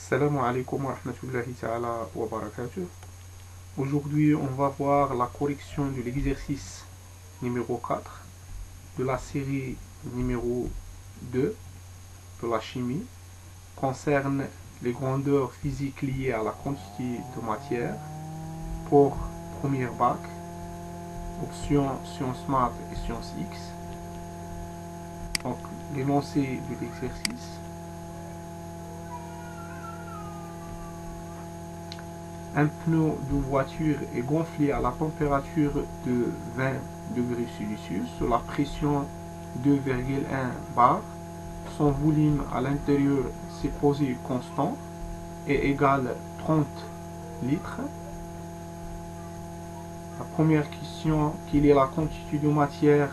Assalamu alaikum wa rahmatullahi ta'ala wa barakatuh. Aujourd'hui, on va voir la correction de l'exercice numéro 4 de la série numéro 2 de la chimie. Concerne les grandeurs physiques liées à la quantité de matière pour premier bac, option sciences maths et sciences X. Donc, l'énoncé de l'exercice. Un pneu de voiture est gonflé à la température de 20 degrés Celsius sous la pression 2,1 bar. Son volume à l'intérieur supposé constant est égal 30 litres. La première question, quelle est la quantité de matière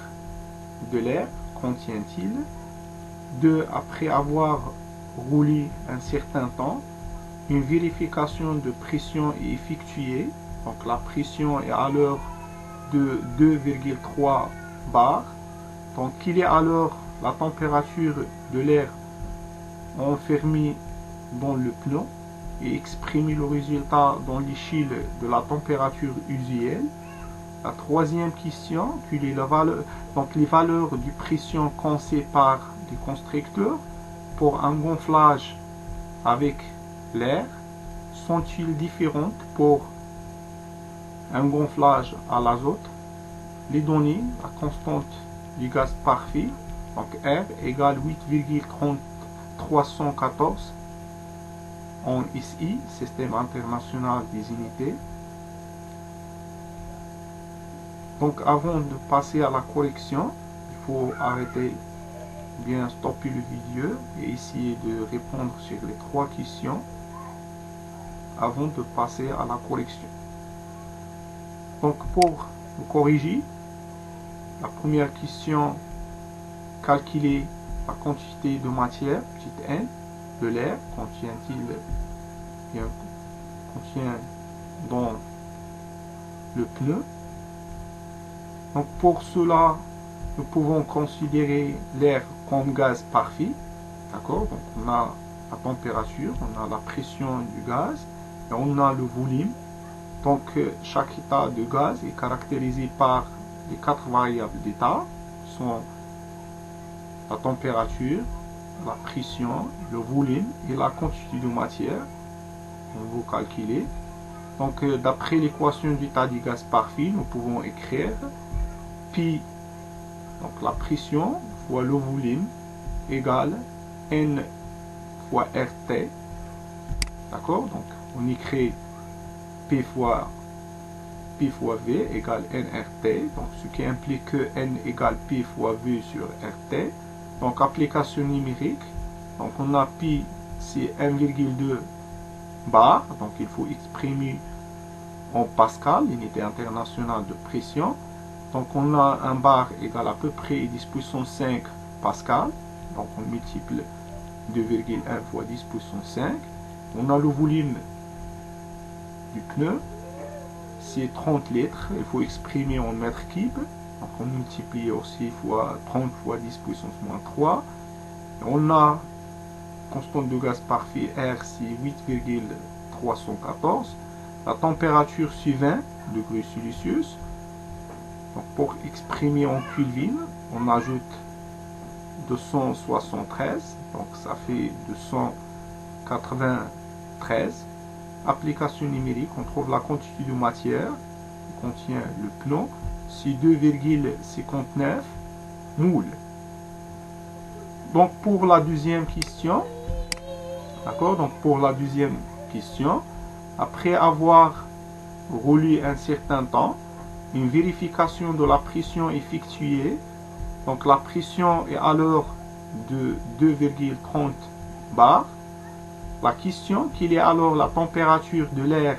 de l'air contient-il? 2. Après avoir roulé un certain temps, une vérification de pression est effectuée. Donc la pression est alors de 2,3 bar. Donc quelle est alors la température de l'air enfermé dans le pneu et exprimer le résultat dans l'échelle de la température usuelle. La troisième question, quelle est la valeur, donc les valeurs de pression conçues par les constructeurs pour un gonflage avec l'air sont-ils différentes pour un gonflage à l'azote? Les données, la constante du gaz parfait, donc R égale 8,314 en SI, Système international des unités. Donc avant de passer à la correction, il faut arrêter, bien stopper le vidéo et essayer de répondre sur les 3 questions avant de passer à la correction. Donc pour corriger, la première question, calculer la quantité de matière, petite n, de l'air, contient dans le pneu. Donc pour cela, nous pouvons considérer l'air comme gaz parfait. D'accord? Donc on a la température, on a la pression du gaz et on a le volume. Donc chaque état de gaz est caractérisé par les 4 variables d'état, sont la température, la pression, le volume et la quantité de matière. On va calculer. Donc d'après l'équation d'état du gaz parfait, nous pouvons écrire Pi, donc la pression fois le volume, égale N fois RT. D'accord? Donc on écrit P fois V égale nRT, donc ce qui implique que N égale P fois V sur RT. Donc application numérique, donc on a Pi c'est 1,2 bar, donc il faut exprimer en pascal, l'unité internationale de pression. Donc on a un bar égal à peu près 10 puissance 5 pascal, donc on multiplie 2,1 fois 10 puissance 5. On a le volume du pneu, c'est 30 litres, il faut exprimer en mètres cubes, donc on multiplie aussi fois 30 fois 10 puissance moins 3. On a constante de gaz parfait R, c'est 8,314. La température c'est 20 degrés Celsius. Donc pour exprimer en Kelvin, on ajoute 273, donc ça fait 293. Application numérique, on trouve la quantité de matière qui contient le pneu, c'est 2,59 moules. Donc pour la deuxième question, d'accord, donc pour la deuxième question, après avoir roulé un certain temps, une vérification de la pression effectuée, donc la pression est alors de 2,30 bar. La question, quelle est alors la température de l'air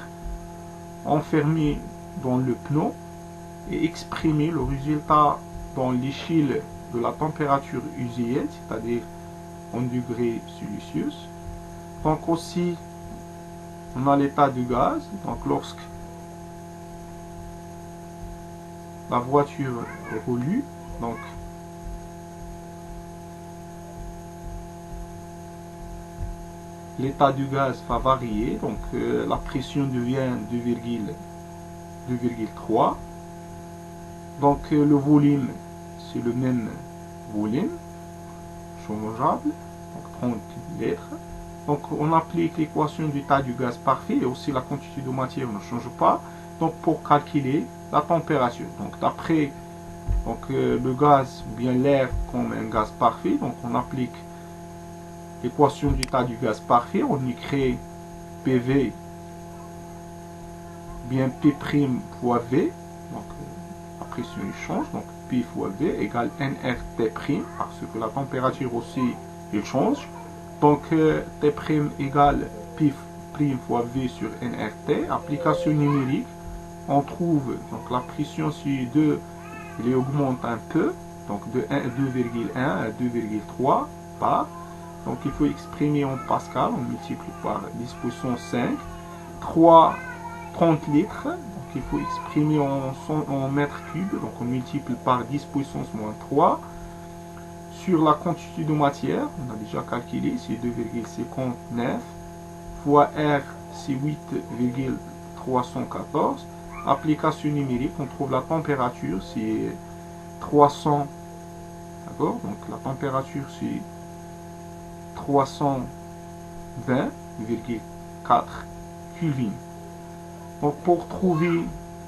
enfermé dans le pneu et exprimer le résultat dans l'échelle de la température usuelle, c'est-à-dire en degrés Celsius. Donc aussi, on a l'état du gaz, donc lorsque la voiture roule, donc l'état du gaz va varier, donc la pression devient 2,3. Donc le volume, c'est le même volume, changeable, donc 30 litres. Donc on applique l'équation du état du gaz parfait et aussi la quantité de matière ne change pas. Donc pour calculer la température, donc d'après le gaz ou bien l'air comme un gaz parfait, donc on applique l'équation du état du gaz parfait, on écrit PV bien P' fois V, donc la pression il change, donc P fois V égale nRT', parce que la température aussi il change. Donc T' égale P' fois V sur nRT. Application numérique, on trouve donc la pression sur 2, il augmente un peu, donc de 2,1 à 2,3 bar. Donc il faut exprimer en pascal, on multiplie par 10 puissance 5, 30 litres, donc il faut exprimer en mètres cubes, donc on multiplie par 10 puissance moins 3. Sur la quantité de matière, on a déjà calculé, c'est 2,59, fois R, c'est 8,314. Application numérique, on trouve la température, c'est 300, d'accord, donc la température c'est 320,4 Kelvin. Donc pour trouver,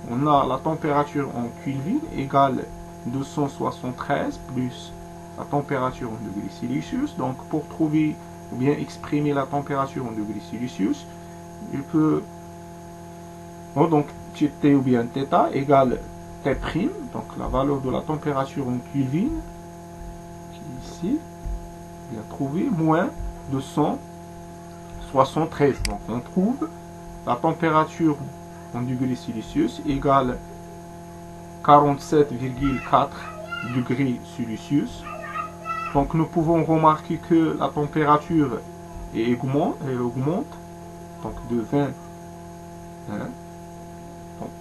on a la température en Kelvin égale 273 plus la température en degrés Celsius. Donc pour trouver ou bien exprimer la température en degrés Celsius, il peut donc T ou bien θ égale T', donc la valeur de la température en Kelvin, qui est ici, bien trouvé, moins 273. Donc on trouve la température en degrés Celsius égale 47,4 degrés Celsius. Donc nous pouvons remarquer que la température augmente, donc de 20. Hein, donc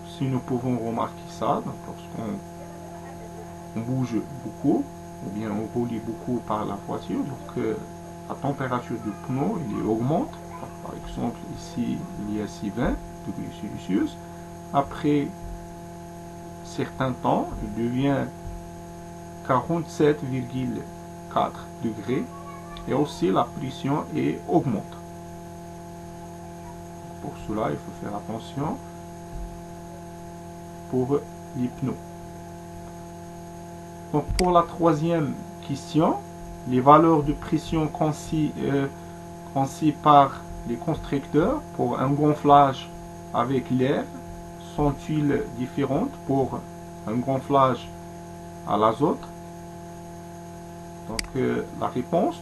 si nous pouvons remarquer ça, donc lorsqu'on bouge beaucoup, ou bien on roule beaucoup par la voiture, donc la température du pneu il augmente. Donc, par exemple ici il y a 20 degrés Celsius. Après certain temps, il devient 47,4 degrés et aussi la pression augmente. Pour cela, il faut faire attention pour les pneus. Donc pour la troisième question, les valeurs de pression conçues par les constructeurs pour un gonflage avec l'air sont-ils différentes pour un gonflage à l'azote? Donc la réponse,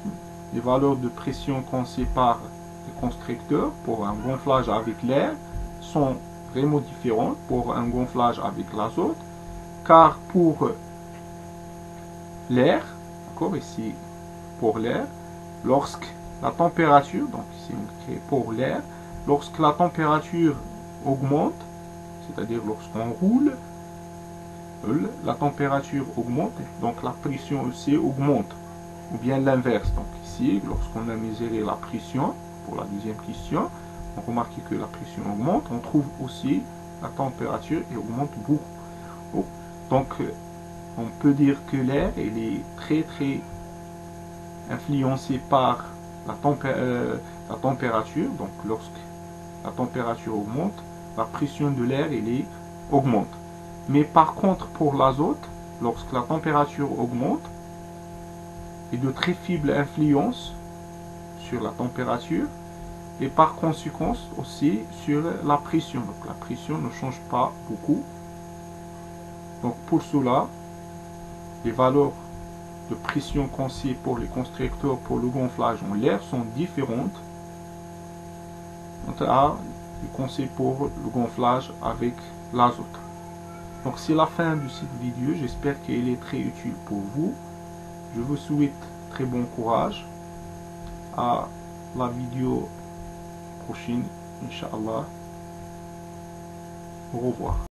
les valeurs de pression conçues par les constructeurs pour un gonflage avec l'air sont vraiment différentes pour un gonflage avec l'azote, car pour l'air, d'accord, ici pour l'air, lorsque la température, donc ici on crée pour l'air, lorsque la température augmente, c'est-à-dire lorsqu'on roule, la température augmente, donc la pression aussi augmente, ou bien l'inverse. Donc ici, lorsqu'on a mesuré la pression, pour la deuxième question, on remarque que la pression augmente, on trouve aussi la température et augmente beaucoup. Donc on peut dire que l'air il est très influencé par la température. Donc lorsque la température augmente, la pression de l'air augmente. Mais par contre pour l'azote, lorsque la température augmente, il y a de très faibles influences sur la température et par conséquence aussi sur la pression. Donc la pression ne change pas beaucoup. Donc pour cela, les valeurs de pression conçues pour les constructeurs pour le gonflage en l'air sont différentes à les conçues pour le gonflage avec l'azote. Donc c'est la fin de cette vidéo, j'espère qu'elle est très utile pour vous. Je vous souhaite très bon courage. À la vidéo prochaine, Inch'Allah. Au revoir.